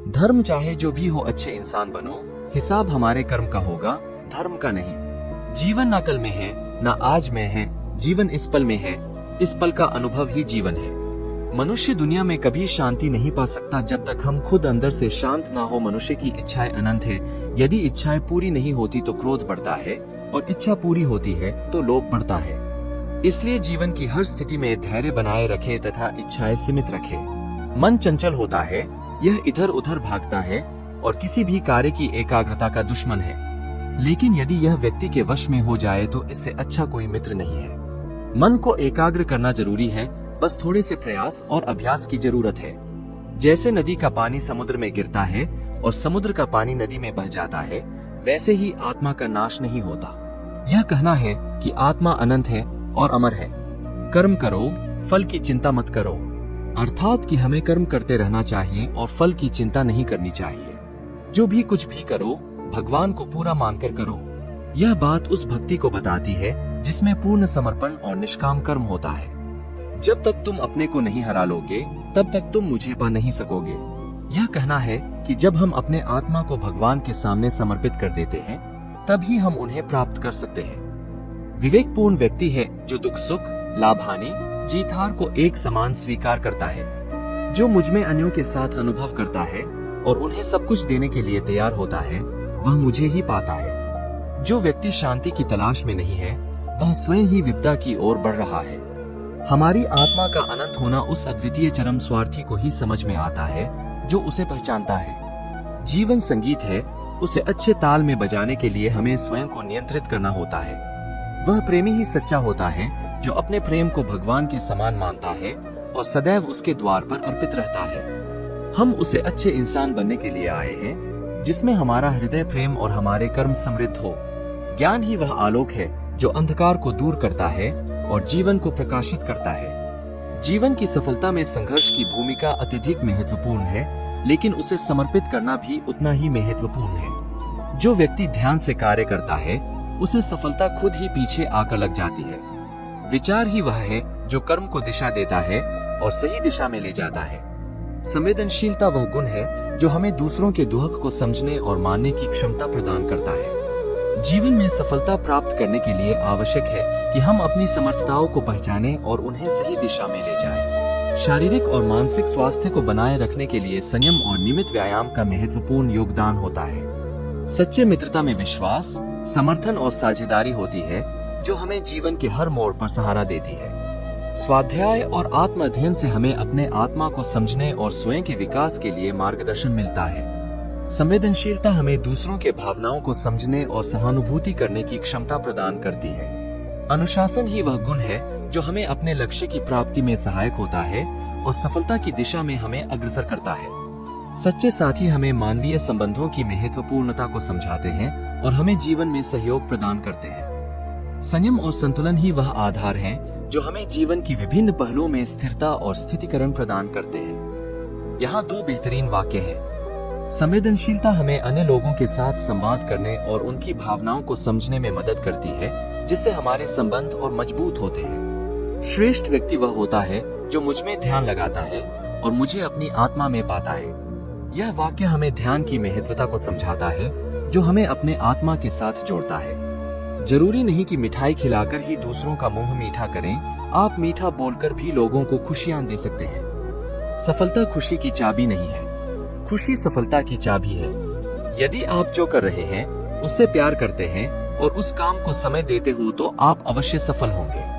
धर्म चाहे जो भी हो, अच्छे इंसान बनो, हिसाब हमारे कर्म का होगा, धर्म का नहीं। जीवन न कल में है, न आज में है, जीवन इस पल में है, इस पल का अनुभव ही जीवन है। मनुष्य दुनिया में कभी शांति नहीं पा सकता जब तक हम खुद अंदर से शांत ना हो। मनुष्य की इच्छाएं अनंत है। यदि इच्छाएं पूरी नहीं होती तो क्रोध बढ़ता है, और इच्छा पूरी होती है तो लोभ बढ़ता है। इसलिए जीवन की हर स्थिति में धैर्य बनाए रखें तथा इच्छाएं सीमित रखें। मन चंचल होता है, यह इधर उधर भागता है और किसी भी कार्य की एकाग्रता का दुश्मन है। लेकिन यदि यह व्यक्ति के वश में हो जाए तो इससे अच्छा कोई मित्र नहीं है। मन को एकाग्र करना जरूरी है, बस थोड़े से प्रयास और अभ्यास की जरूरत है। जैसे नदी का पानी समुद्र में गिरता है और समुद्र का पानी नदी में बह जाता है, वैसे ही आत्मा का नाश नहीं होता। यह कहना है कि आत्मा अनंत है और अमर है। कर्म करो, फल की चिंता मत करो, अर्थात कि हमें कर्म करते रहना चाहिए और फल की चिंता नहीं करनी चाहिए। जो भी कुछ भी करो, भगवान को पूरा मानकर करो। यह बात उस भक्ति को बताती है जिसमें पूर्ण समर्पण और निष्काम कर्म होता है। जब तक तुम अपने को नहीं हरा लोगे, तब तक तुम मुझे पा नहीं सकोगे। यह कहना है कि जब हम अपने आत्मा को भगवान के सामने समर्पित कर देते हैं, तभी हम उन्हें प्राप्त कर सकते हैं। विवेकपूर्ण व्यक्ति है जो दुख सुख, लाभ हानि, जीत हार को एक समान स्वीकार करता है। जो मुझ में अन्यों के साथ अनुभव करता है और उन्हें सब कुछ देने के लिए तैयार होता है, वह मुझे ही पाता है। जो व्यक्ति शांति की तलाश में नहीं है, वह स्वयं ही विपदा की ओर बढ़ रहा है। हमारी आत्मा का अनंत होना उस अद्वितीय चरम स्वार्थी को ही समझ में आता है जो उसे पहचानता है। जीवन संगीत है, उसे अच्छे ताल में बजाने के लिए हमें स्वयं को नियंत्रित करना होता है। वह प्रेमी ही सच्चा होता है जो अपने प्रेम को भगवान के समान मानता है और सदैव उसके द्वार पर अर्पित रहता है। हम उसे अच्छे इंसान बनने के लिए आए हैं जिसमें हमारा हृदय प्रेम और हमारे कर्म समृद्ध हो। ज्ञान ही वह आलोक है जो अंधकार को दूर करता है और जीवन को प्रकाशित करता है। जीवन की सफलता में संघर्ष की भूमिका अत्यधिक महत्वपूर्ण है, लेकिन उसे समर्पित करना भी उतना ही महत्वपूर्ण है। जो व्यक्ति ध्यान से कार्य करता है, उसे सफलता खुद ही पीछे आकर लग जाती है। विचार ही वह है जो कर्म को दिशा देता है और सही दिशा में ले जाता है। संवेदनशीलता वह गुण है जो हमें दूसरों के दुख को समझने और मानने की क्षमता प्रदान करता है। जीवन में सफलता प्राप्त करने के लिए आवश्यक है कि हम अपनी समर्थताओं को पहचानें और उन्हें सही दिशा में ले जाएं। शारीरिक और मानसिक स्वास्थ्य को बनाए रखने के लिए संयम और नियमित व्यायाम का महत्वपूर्ण योगदान होता है। सच्चे मित्रता में विश्वास, समर्थन और साझेदारी होती है जो हमें जीवन के हर मोड़ पर सहारा देती है। स्वाध्याय और आत्म अध्ययन से हमें अपने आत्मा को समझने और स्वयं के विकास के लिए मार्गदर्शन मिलता है। संवेदनशीलता हमें दूसरों के भावनाओं को समझने और सहानुभूति करने की क्षमता प्रदान करती है। अनुशासन ही वह गुण है जो हमें अपने लक्ष्य की प्राप्ति में सहायक होता है और सफलता की दिशा में हमें अग्रसर करता है। सच्चे साथी हमें मानवीय संबंधों की महत्वपूर्णता को समझाते हैं और हमें जीवन में सहयोग प्रदान करते हैं। संयम और संतुलन ही वह आधार है जो हमें जीवन की विभिन्न पहलुओं में स्थिरता और स्थितिकरण प्रदान करते हैं। यहाँ दो बेहतरीन वाक्य हैं। संवेदनशीलता हमें अन्य लोगों के साथ संवाद करने और उनकी भावनाओं को समझने में मदद करती है, जिससे हमारे संबंध और मजबूत होते हैं। श्रेष्ठ व्यक्ति वह होता है जो मुझ में ध्यान लगाता है और मुझे अपनी आत्मा में पाता है। यह वाक्य हमें ध्यान की महत्वता को समझाता है जो हमें अपने आत्मा के साथ जोड़ता है। जरूरी नहीं कि मिठाई खिलाकर ही दूसरों का मुंह मीठा करें, आप मीठा बोलकर भी लोगों को खुशियां दे सकते हैं। सफलता खुशी की चाबी नहीं है, खुशी सफलता की चाबी है। यदि आप जो कर रहे हैं उससे प्यार करते हैं और उस काम को समय देते हो तो आप अवश्य सफल होंगे।